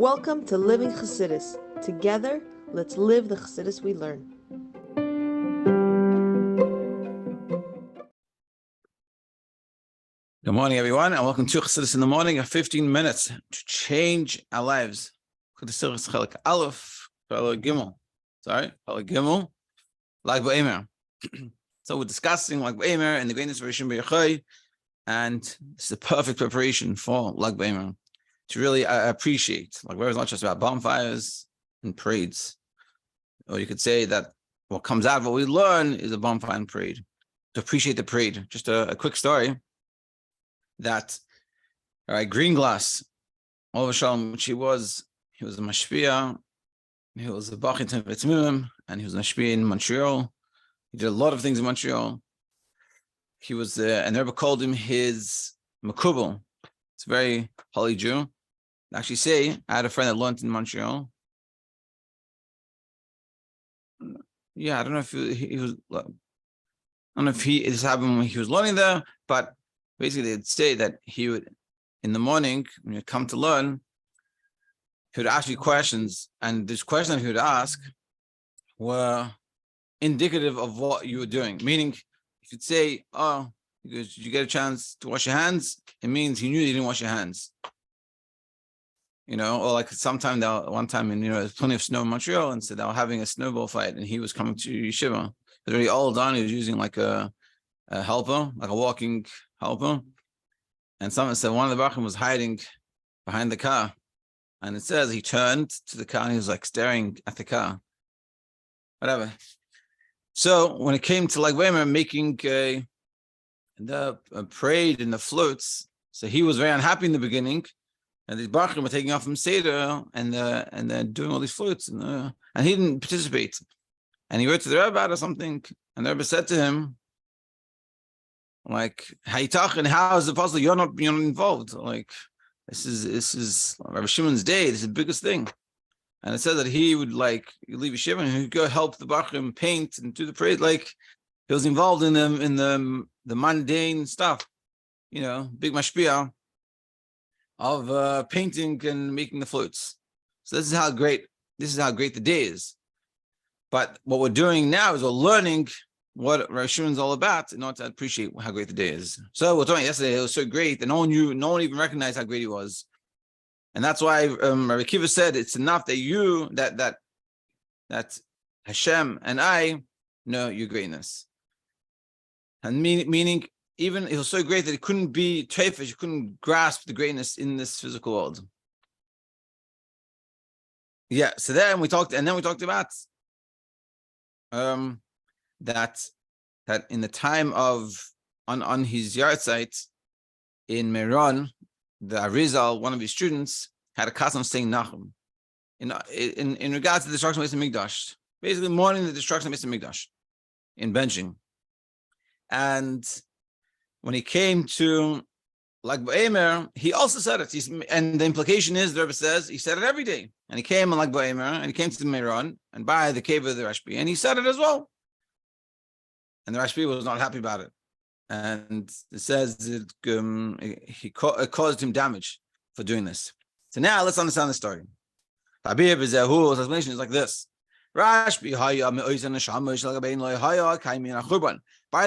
Welcome to Living Chassidus. Together, let's live the Chassidus we learn. Good morning, everyone, and welcome to Chassidus in the Morning, 15 minutes to change our lives. Aleph, Gimel. Lag Baomer. So we're discussing Lag Baomer and the greatness of Rishon B'Yochai, and this is the perfect preparation for Lag Baomer to really appreciate. Lag Baomer is not just about bonfires and parades, or you could say that what comes out of what we learn is a bonfire and parade. To appreciate the parade, just a quick story. That, all right, Green Glass, all of a sudden, which he was a mashpia, he was a bach in Tzimim, and he was a mashpia in Montreal. He did a lot of things in Montreal. He was, and the Rebbe called him his makubal. It's a very holy Jew. I actually say, I had a friend that learned in Montreal. Yeah, I don't know if he was, I don't know if this happened when he was learning there, but basically, they'd say that he would, in the morning, when you come to learn, he would ask you questions, and these questions he would ask were indicative of what you were doing. Meaning, if you'd say, "Oh, did you get a chance to wash your hands?" It means he knew you didn't wash your hands. You know, or like one time, and there's plenty of snow in Montreal, and so they were having a snowball fight, and he was coming to yeshiva. He was already all done. He was using like a helper, like a walking helper, and someone said one of the bachim was hiding behind the car, and it says he turned to the car and he was like staring at the car. Whatever. So when it came to Lag Baomer making the parade and the floats, so he was very unhappy in the beginning, and these bachim were taking off from Seder and they're doing all these floats, and he didn't participate. And he wrote to the Rebbe about or something, and the Rebbe said to him, like, Haytach, and how is it possible you're not involved? Like, this is Rabbi Shimon's day. This is the biggest thing. And it says that he would leave yeshiva and he'd go help the bachrim paint and do the parade. Like, he was involved in the mundane stuff, big mashpia of painting and making the floats. So this is how great the day is. But what we're doing now is we're learning what Rosh Hashanah is all about in order to appreciate how great the day is. So we're talking yesterday, it was so great, and no one even recognized how great he was. And that's why Rabbi Kiva said it's enough that that Hashem and I know your greatness. And meaning even it was so great that it couldn't be tefish, you couldn't grasp the greatness in this physical world. Yeah, so then we talked about that in the time of on his yard site in Meron, the Arizal, one of his students, had a custom saying Nachum in regards to the destruction of Beis Hamikdash, basically mourning the destruction of Beis Hamikdash in benching. And when he came to Lag Baomer, he also said it. And the implication is, the Rebbe says, he said it every day. And he came on Lag Baomer, and he came to Meron and by the cave of the Rashbi, and he said it as well. And the Rashbi was not happy about it. And it says it caused him damage for doing this. So now let's understand the story. His explanation is like this. By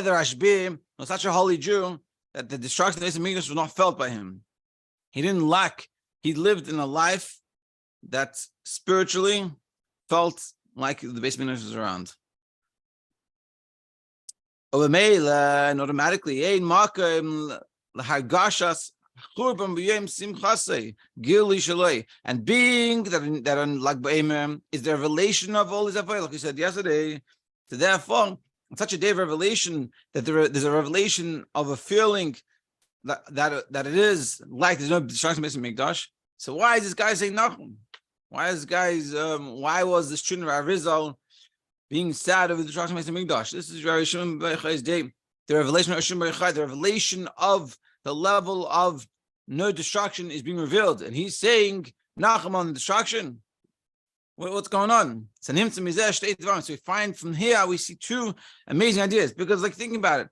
the Rashbi was such a holy Jew that the destruction of the Beis Hamikdash was not felt by him. He didn't lack. He lived in a life that spiritually felt like the Beis Hamikdash was around. And automatically, and being that on Lag Baomer is the revelation of all these avodah, like we said yesterday. So therefore, on such a day of revelation, that there's a revelation of a feeling that it is like there's no destruction of Beis Hamikdash. So why is this guy saying nothing? Why was the student of Arizal being sad over the destruction of Beis Hamikdash? This is Rishon B'Yochai's day. The revelation of Rishon B'Yochai, the revelation of the level of no destruction is being revealed, and he's saying Nachum on the destruction. What's going on? So we find from here we see two amazing ideas, because like thinking about it,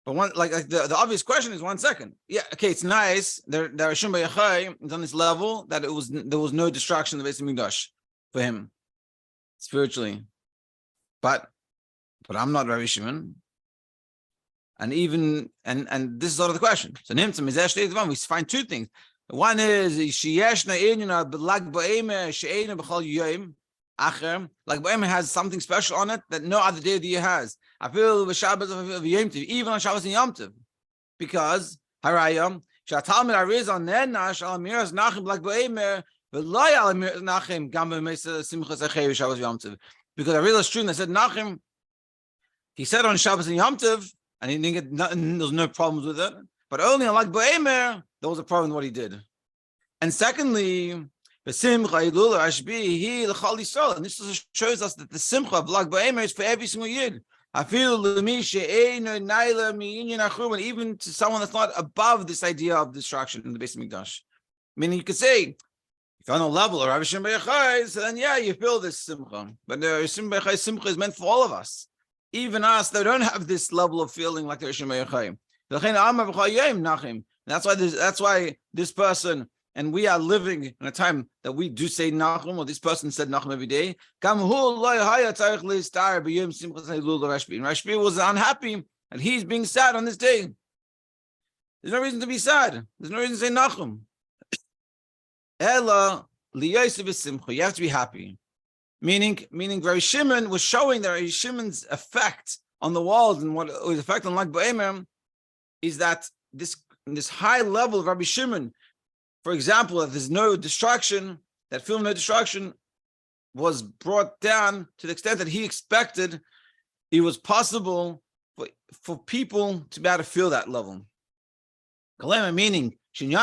But the obvious question is 1 second. Yeah, okay, it's nice. There Rishon B'Yachai is on this level that there was no distraction in the Beis Hamikdash for him spiritually. But I'm not Rabbi Shimon. And even and this is sort of the question. So we find 2 things. One is Lag Baomer Lag Baomer has something special on it that no other day of the year has. I feel the Shabbos of Yom Tov, even on Shabbos and Yom Tov, because Harayam Shatalmid Ariz on Nenash Al Amiras Nachim Lag Baomer V'Loy Al Amiras Nachim Gam B'Meisa Simchas Achev Shabbos Yom Tov, because Ariz is true. And I said Nachim. He said on Shabbos and Yom Tov, and he didn't get nothing. There was no problems with it. But only on Lag Baomer, there was a problem with what he did. And secondly, the Simcha Ilul Rashbi He L'Chal Yisrael, and this shows us that the Simcha of Lag Baomer is for every single Yid. I feel and even to someone that's not above this idea of destruction in the Beis Hamikdash. Meaning, you could say, if you're on a level of Rabbi Shimon Bar Yochai, so then yeah, you feel this Simcha. But the Shimon Bar Yochai Simcha is meant for all of us. Even us that don't have this level of feeling like the Rishon B'Yachai. That's why this person, and we are living in a time that we do say Nachum, or this person said Nachum every day. And Rashbi was unhappy, and he's being sad on this day. There's no reason to be sad. There's no reason to say Nachum. You have to be happy. Meaning, Rabbi Shimon was showing that Rabbi Shimon's effect on the world, and what his effect on Lag Baomer is that this high level of Rabbi Shimon, for example, that there's no distraction, that film no distraction was brought down to the extent that he expected it was possible for people to be able to feel that level. Meaning, and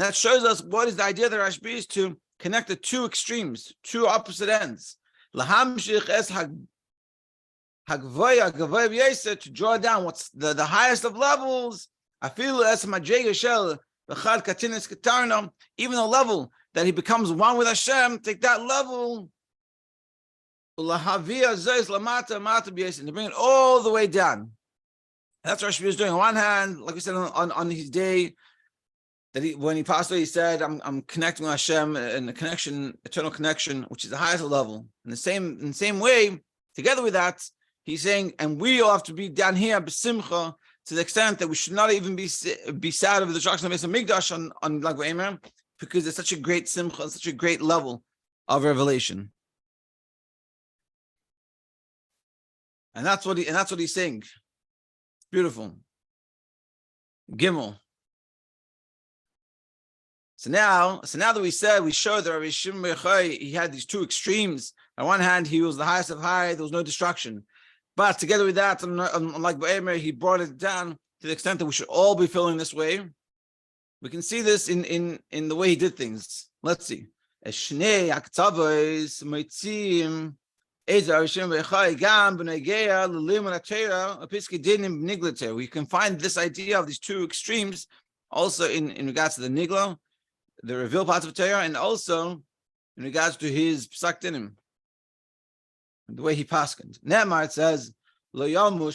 that shows us what is the idea that Rashbi is to connect the 2 extremes, 2 opposite ends. To draw down what's the highest of levels. I feel even the level that he becomes one with Hashem, take that level and to bring it all the way down. That's what Rashbi is doing. On one hand, like we said on his day, that when he passed away, he said, I'm connecting with Hashem and the connection, eternal connection, which is the highest level. In the same way, together with that, he's saying, and we all have to be down here, b'simcha, to the extent that we should not even be sad over the destruction of Beis Hamikdash on Lag Baomer, because it's such a great simcha, such a great level of revelation. And that's what he's saying. It's beautiful. Gimel. So now that we showed that Rabbi Shimon Bar Yochai, he had these 2 extremes. On one hand, he was the highest of high, there was no destruction. But together with that, like Baomer, he brought it down to the extent that we should all be feeling this way. We can see this in the way he did things. Let's see. We can find this idea of these 2 extremes also in regards to the Nigla, the revealed parts of Torah, and also in regards to his Psak Dinim, the way he paskened. Ne'emar, it says, it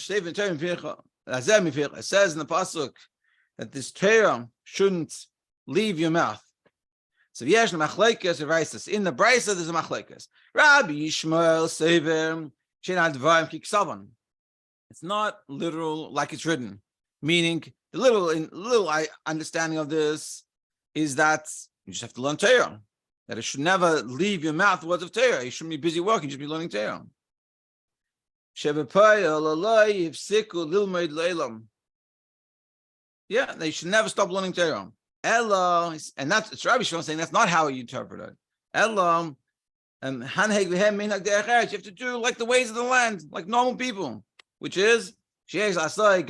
says in the Pasuk that this Torah shouldn't leave your mouth. So in the Brisa, there's a machlekes. Rabbi Yishmael Sever Shenad Dvarim Kiksavan. It's not literal like it's written. Meaning, the little understanding of this is that you just have to learn Torah. That it should never leave your mouth words of Torah. You shouldn't be busy working, you should be learning Torah. Yeah, they should never stop learning Torah. Ella, and it's Rabbi Shimon saying that's not how you interpret it. Ella, you have to do like the ways of the land, like normal people, which is you have to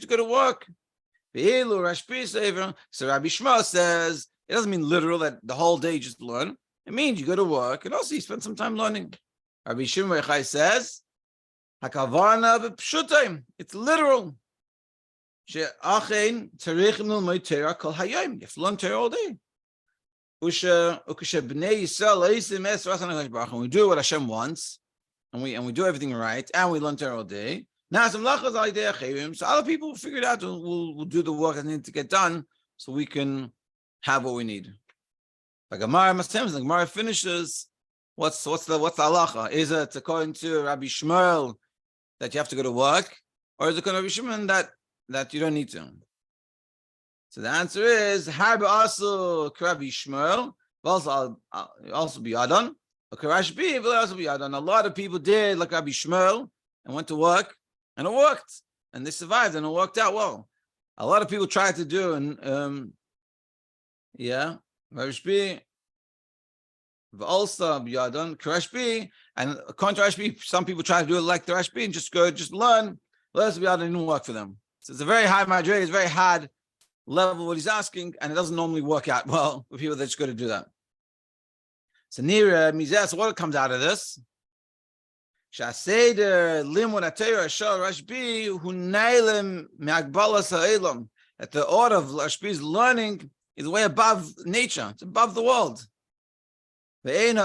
go to work. So Rabbi Shimon says it doesn't mean literal that the whole day you just learn. It means you go to work and also you spend some time learning. Rabbi Shimon Bar Yochai says, it's literal. You have to learn Torah all day. When we do what Hashem wants, and we do everything right, and we learn Torah all day. Now some lachas al yidei acherim, so other people will figure it out. We'll do the work that needs to get done, so we can have what we need. The Gemara finishes. What's the halacha? Is it according to Rabbi Shmuel that you have to go to work, or is it according to Rabbi Shimon that you don't need to? So the answer is Harba also Rabbi Shmuel, also be Adon. Karashbi will also be Adon. A lot of people did like Rabbi Shmuel and went to work, and it worked, and they survived, and it worked out well. A lot of people tried to do, and Rabbi Shbi, also be Adon, Karashbi, and according to Rashbi, some people try to do it like the Rashbi and just learn. Let us be Adon, it didn't work for them. So it's a very high madrig, it's very hard level what he's asking, and it doesn't normally work out well with people that just go to do that. So near Mizeh, so what comes out of this? That the order of Rashbi's learning is way above nature, it's above the world. And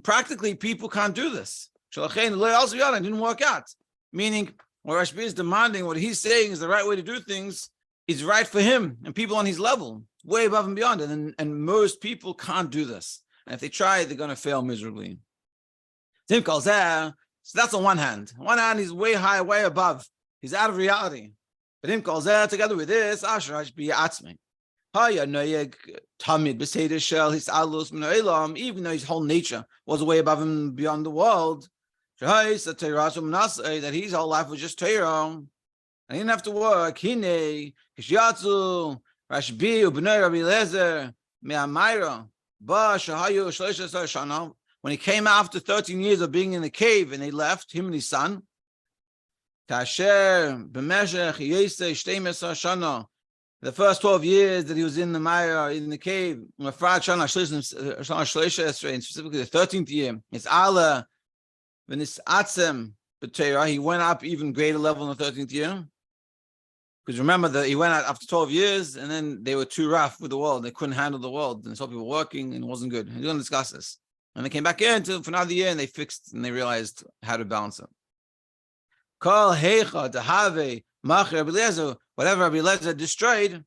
practically people can't do this. It didn't work out. Meaning, what Rashbi is demanding, what he's saying is the right way to do things, is right for him and people on his level, way above and beyond. And most people can't do this. And if they try, they're going to fail miserably. So that's on one hand. On one hand, he's way high, way above. He's out of reality. But him calls that together with this, even though his whole nature was way above him beyond the world, that his whole life was just Torah, and he didn't have to work. When he came after 13 years of being in the cave, and they left, him and his son, the first 12 years that he was in the Maya, in the cave, and specifically the 13th year, it's Allah. When it's Atzem B'Teirah, he went up even greater level in the 13th year. Because remember that he went out after 12 years, and then they were too rough with the world. They couldn't handle the world, and saw people working, and it wasn't good. He's going to discuss this. And they came back in for another year, and they fixed, and they realized how to balance it. Kol Heicha Dehave Mach Rabbi Eliezer, whatever Rabbi Eliezer destroyed,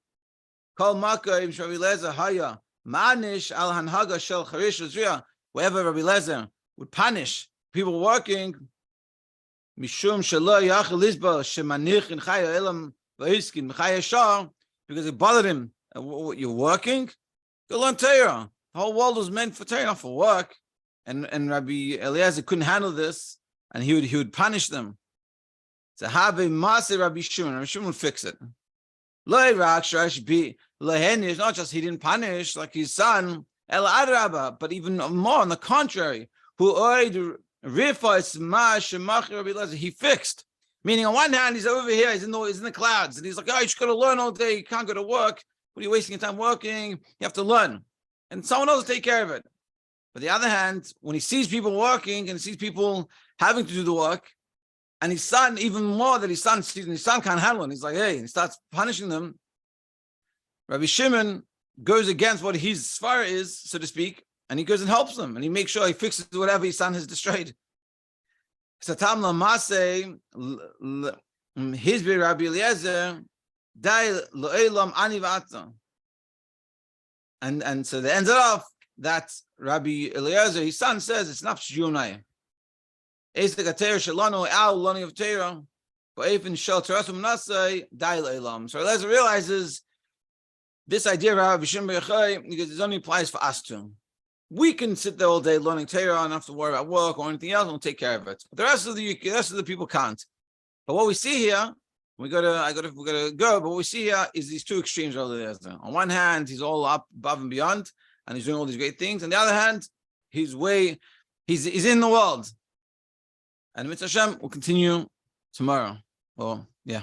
Kol Maka Im Rabbi Eliezer Haya Manish Al Hanhaga Shel Charish Uzriya, wherever Rabbi Eliezer would punish people working, Mishum Shelo Yachel Lizba Shemanich in Chaya Elam V'Hiskin Chaya Shar, because it bothered him. You're working, go learn Torah. The whole world was meant for Torah, not for work. And Rabbi Eliezer couldn't handle this, and he would punish them. So have a Maaseh Rabbi Shimon. Rabbi Shimon would fix it. Not just he didn't punish like his son, El Adraba, but even more on the contrary, he fixed. Meaning on one hand, he's over here, he's in the clouds, and he's like, oh, you just got to learn all day, you can't go to work. What are you wasting your time working? You have to learn. And someone else will take care of it. But the other hand, when he sees people working and sees people having to do the work, and his son, even more that his son sees, and his son can't handle it, he's like, hey, and he starts punishing them. Rabbi Shimon goes against what his svara is, so to speak, and he goes and helps them, and he makes sure he fixes whatever his son has destroyed. Satam Lamase, his Rabbi Eliezer, Dai Lo'elam Ani V'ata. And so they ended off that Rabbi Eliezer, his son, says it's not Shiur. So Eliezer realizes this idea of Rabbi Shimon Bar Yochai, because it only applies for us too. We can sit there all day learning Torah and not have to worry about work or anything else, and we'll take care of it. But the rest of the people can't. But what we see here, we gotta go. But what we see here is these two extremes of Eliezer. On one hand, he's all up above and beyond, and he's doing all these great things. On the other hand, he's in the world. And Mitzvah Hashem will continue tomorrow. Well, yeah.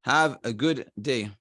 Have a good day.